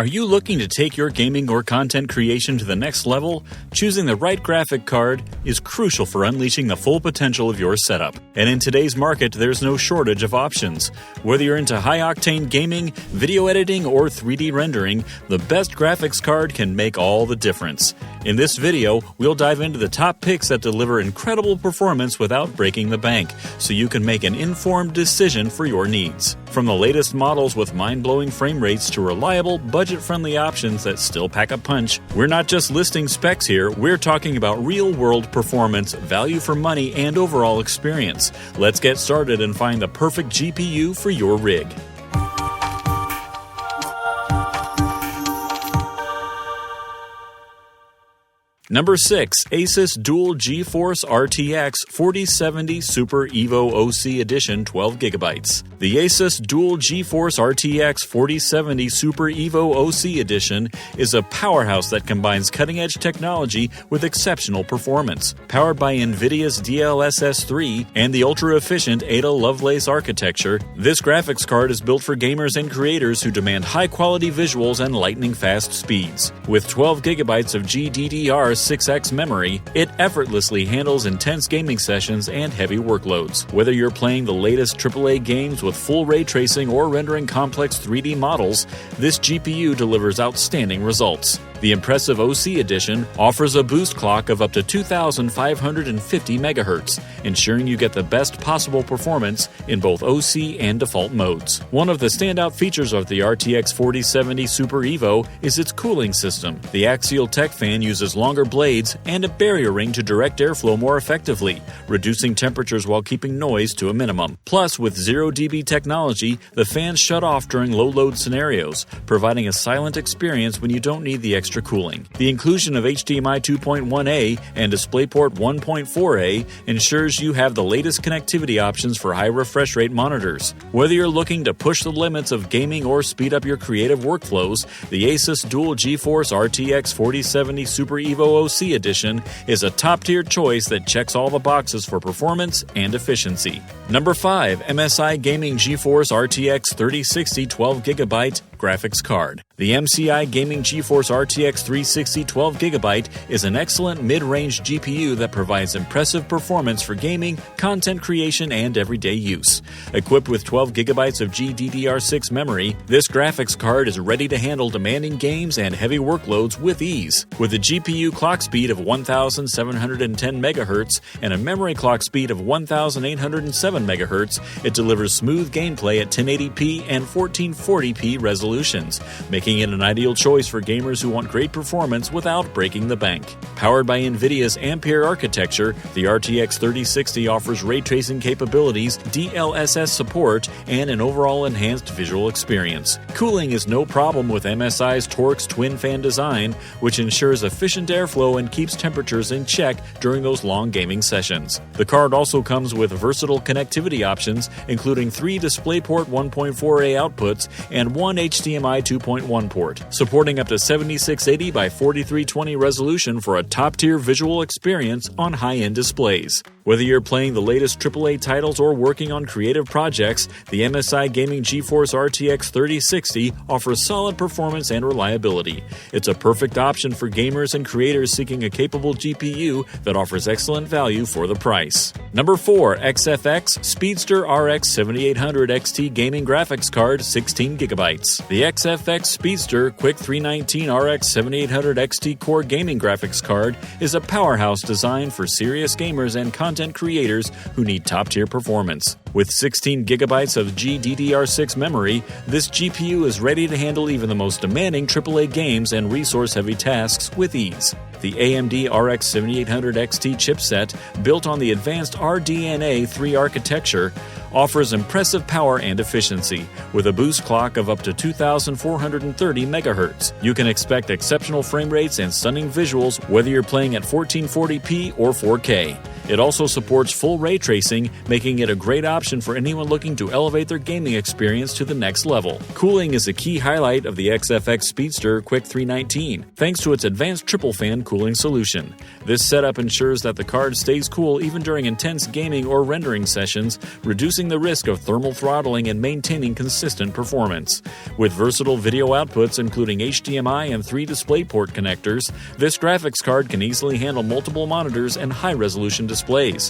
Are you looking to take your gaming or content creation to the next level? Choosing the right graphic card is crucial for unleashing the full potential of your setup. And in today's market, there's no shortage of options. Whether you're into high-octane gaming, video editing, or 3D rendering, the best graphics card can make all the difference. In this video, we'll dive into the top picks that deliver incredible performance without breaking the bank, so you can make an informed decision for your needs. From the latest models with mind-blowing frame rates to reliable, budget-friendly options that still pack a punch, we're not just listing specs here, we're talking about real-world performance, value for money, and overall experience. Let's get started and find the perfect GPU for your rig. Number 6. Asus Dual GeForce RTX 4070 Super Evo OC Edition 12GB. The Asus Dual GeForce RTX 4070 Super Evo OC Edition is a powerhouse that combines cutting-edge technology with exceptional performance. Powered by NVIDIA's DLSS 3 and the ultra-efficient Ada Lovelace architecture, this graphics card is built for gamers and creators who demand high-quality visuals and lightning-fast speeds. With 12GB of GDDR6X memory, it effortlessly handles intense gaming sessions and heavy workloads. Whether you're playing the latest AAA games with full ray tracing or rendering complex 3D models, this GPU delivers outstanding results. The impressive OC Edition offers a boost clock of up to 2,550 MHz, ensuring you get the best possible performance in both OC and default modes. One of the standout features of the RTX 4070 Super Evo is its cooling system. The Axial Tech fan uses longer blades and a barrier ring to direct airflow more effectively, reducing temperatures while keeping noise to a minimum. Plus, with 0 dB technology, the fans shut off during low-load scenarios, providing a silent experience when you don't need the extra cooling. The inclusion of HDMI 2.1a and DisplayPort 1.4a ensures you have the latest connectivity options for high refresh rate monitors. Whether you're looking to push the limits of gaming or speed up your creative workflows, the Asus Dual GeForce RTX 4070 Super Evo OC Edition is a top-tier choice that checks all the boxes for performance and efficiency. Number 5. MSI Gaming GeForce RTX 3060 12GB graphics card. The MSI Gaming GeForce RTX 3060 12GB is an excellent mid-range GPU that provides impressive performance for gaming, content creation, and everyday use. Equipped with 12GB of GDDR6 memory, this graphics card is ready to handle demanding games and heavy workloads with ease. With a GPU clock speed of 1,710 MHz and a memory clock speed of 1,807 MHz, it delivers smooth gameplay at 1080p and 1440p resolutions, making it an ideal choice for gamers who want great performance without breaking the bank. Powered by NVIDIA's Ampere architecture, the RTX 3060 offers ray tracing capabilities, DLSS support, and an overall enhanced visual experience. Cooling is no problem with MSI's Torx twin fan design, which ensures efficient airflow and keeps temperatures in check during those long gaming sessions. The card also comes with versatile connectivity options, including 3 DisplayPort 1.4a outputs and 1 HDMI 2.1 port, supporting up to 7680 by 4320 resolution for a top-tier visual experience on high-end displays. Whether you're playing the latest AAA titles or working on creative projects, the MSI Gaming GeForce RTX 3060 offers solid performance and reliability. It's a perfect option for gamers and creators seeking a capable GPU that offers excellent value for the price. Number 4. XFX Speedster RX 7800 XT Gaming Graphics Card 16GB. The XFX Speedster Quick 319 RX 7800 XT Core Gaming Graphics Card is a powerhouse designed for serious gamers and content creators who need top-tier performance. With 16GB of GDDR6 memory, this GPU is ready to handle even the most demanding AAA games and resource-heavy tasks with ease. The AMD RX 7800 XT chipset, built on the advanced RDNA 3 architecture, offers impressive power and efficiency. With a boost clock of up to 2,430 MHz, you can expect exceptional frame rates and stunning visuals whether you're playing at 1440p or 4K. It also supports full ray tracing, making it a great option for anyone looking to elevate their gaming experience to the next level. Cooling is a key highlight of the XFX Speedster Quick 319, thanks to its advanced triple fan cooling solution. This setup ensures that the card stays cool even during intense gaming or rendering sessions, reducing the risk of thermal throttling and maintaining consistent performance. With versatile video outputs including HDMI and 3 DisplayPort connectors, this graphics card can easily handle multiple monitors and high-resolution displays.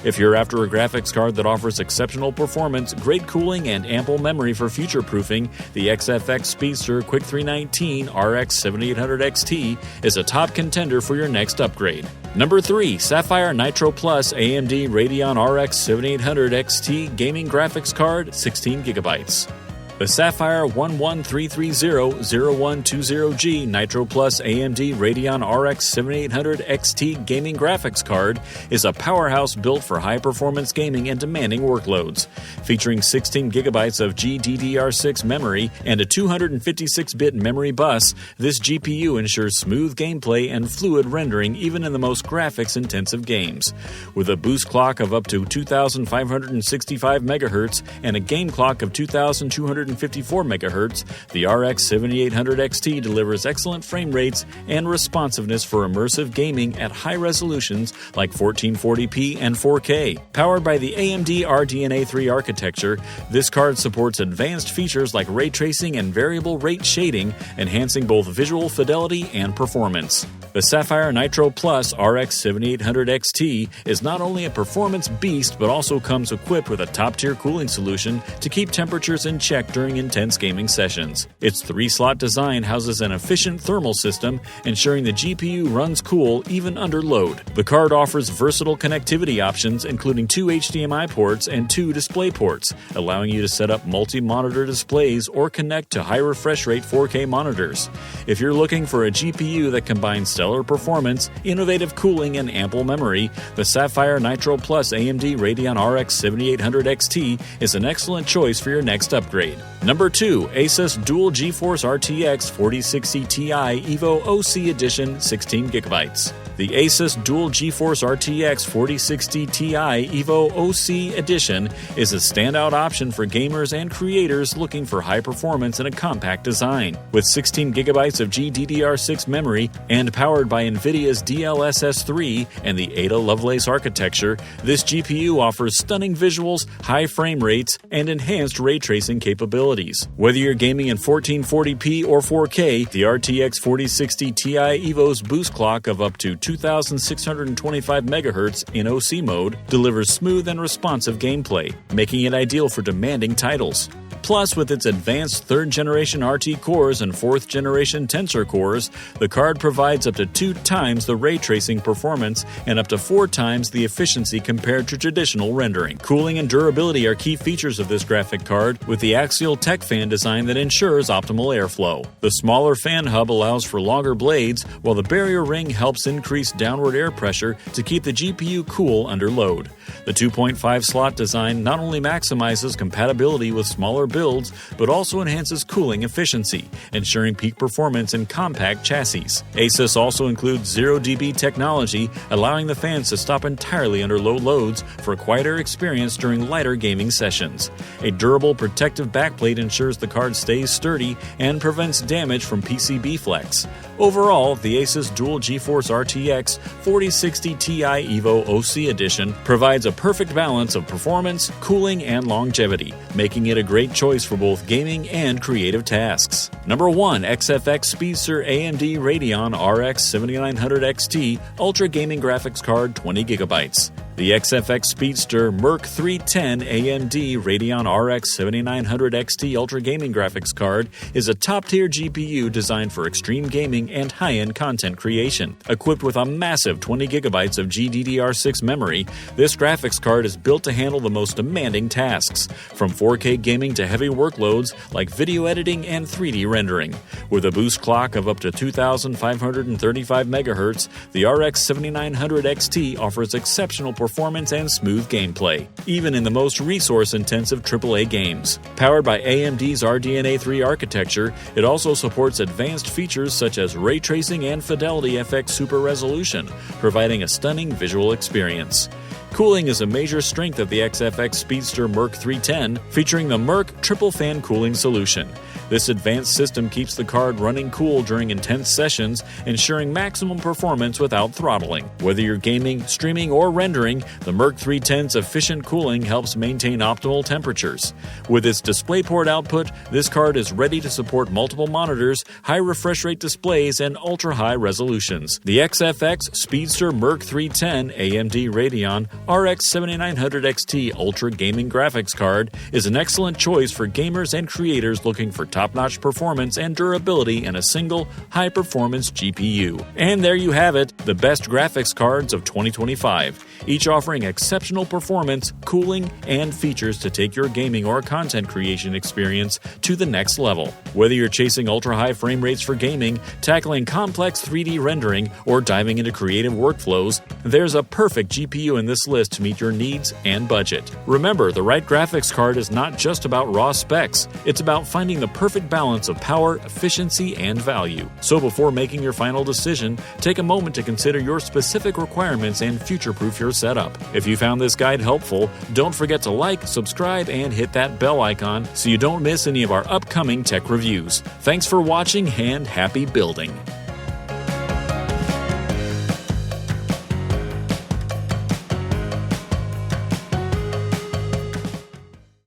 If you're after a graphics card that offers exceptional performance, great cooling, and ample memory for future-proofing, the XFX Speedster Quick 319 RX 7800 XT is a top contender for your next upgrade. Number 3. Sapphire Nitro Plus AMD Radeon RX 7800 XT Gaming Graphics Card 16GB. The Sapphire 11330-0120G Nitro Plus AMD Radeon RX 7800 XT Gaming Graphics Card is a powerhouse built for high-performance gaming and demanding workloads. Featuring 16GB of GDDR6 memory and a 256-bit memory bus, this GPU ensures smooth gameplay and fluid rendering even in the most graphics-intensive games. With a boost clock of up to 2,565 MHz and a game clock of 2,254 MHz, the RX 7800 XT delivers excellent frame rates and responsiveness for immersive gaming at high resolutions like 1440p and 4K. Powered by the AMD RDNA 3 architecture, this card supports advanced features like ray tracing and variable rate shading, enhancing both visual fidelity and performance. The Sapphire Nitro Plus RX 7800 XT is not only a performance beast but also comes equipped with a top-tier cooling solution to keep temperatures in check during intense gaming sessions. Its 3-slot design houses an efficient thermal system, ensuring the GPU runs cool even under load. The card offers versatile connectivity options including 2 HDMI ports and 2 display ports, allowing you to set up multi-monitor displays or connect to high refresh rate 4K monitors. If you're looking for a GPU that combines stellar performance, innovative cooling, and ample memory, the Sapphire Nitro Plus AMD Radeon RX 7800 XT is an excellent choice for your next upgrade. Number 2. Asus Dual GeForce RTX 4060 Ti Evo OC Edition 16GB. The Asus Dual GeForce RTX 4060 Ti Evo OC Edition is a standout option for gamers and creators looking for high performance in a compact design. With 16GB of GDDR6 memory and powered by NVIDIA's DLSS 3 and the Ada Lovelace architecture, this GPU offers stunning visuals, high frame rates, and enhanced ray tracing capabilities. Whether you're gaming in 1440p or 4K, the RTX 4060 Ti Evo's boost clock of up to 2,625 MHz in OC mode delivers smooth and responsive gameplay, making it ideal for demanding titles. Plus, with its advanced 3rd-generation RT cores and 4th-generation Tensor cores, the card provides up to 2 times the ray tracing performance and up to 4 times the efficiency compared to traditional rendering. Cooling and durability are key features of this graphic card, with the axial tech fan design that ensures optimal airflow. The smaller fan hub allows for longer blades, while the barrier ring helps increase downward air pressure to keep the GPU cool under load. The 2.5-slot design not only maximizes compatibility with smaller builds, but also enhances cooling efficiency, ensuring peak performance in compact chassis. Asus also includes 0 dB technology, allowing the fans to stop entirely under low loads for a quieter experience during lighter gaming sessions. A durable protective backplate ensures the card stays sturdy and prevents damage from PCB flex. Overall, the Asus Dual GeForce RTX 4060 Ti Evo OC Edition provides a perfect balance of performance, cooling, and longevity, making it a great choice for both gaming and creative tasks. Number 1. XFX Speedster AMD Radeon RX 7900 XT Ultra Gaming Graphics Card 20GB. The XFX Speedster Merc 310 AMD Radeon RX 7900 XT Ultra Gaming Graphics Card is a top-tier GPU designed for extreme gaming and high-end content creation. Equipped with a massive 20GB of GDDR6 memory, this graphics card is built to handle the most demanding tasks, from 4K gaming to heavy workloads like video editing and 3D rendering. With a boost clock of up to 2,535 MHz, the RX 7900 XT offers exceptional performance and smooth gameplay, even in the most resource-intensive AAA games. Powered by AMD's RDNA 3 architecture, it also supports advanced features such as ray tracing and Fidelity FX Super Resolution, providing a stunning visual experience. Cooling is a major strength of the XFX Speedster Merc 310, featuring the Merc Triple Fan Cooling Solution. This advanced system keeps the card running cool during intense sessions, ensuring maximum performance without throttling. Whether you're gaming, streaming, or rendering, the Merc 310's efficient cooling helps maintain optimal temperatures. With its DisplayPort output, this card is ready to support multiple monitors, high refresh rate displays, and ultra-high resolutions. The XFX Speedster Merc 310 AMD Radeon RX 7900 XT Ultra Gaming Graphics Card is an excellent choice for gamers and creators looking for top-notch performance and durability in a single, high-performance GPU. And there you have it, the best graphics cards of 2025, each offering exceptional performance, cooling, and features to take your gaming or content creation experience to the next level. Whether you're chasing ultra-high frame rates for gaming, tackling complex 3D rendering, or diving into creative workflows, there's a perfect GPU in this list to meet your needs and budget. Remember, the right graphics card is not just about raw specs, it's about finding the perfect balance of power, efficiency, and value. So before making your final decision, take a moment to consider your specific requirements and future-proof your setup. If you found this guide helpful, don't forget to like, subscribe, and hit that bell icon so you don't miss any of our upcoming tech reviews. Thanks for watching and happy building!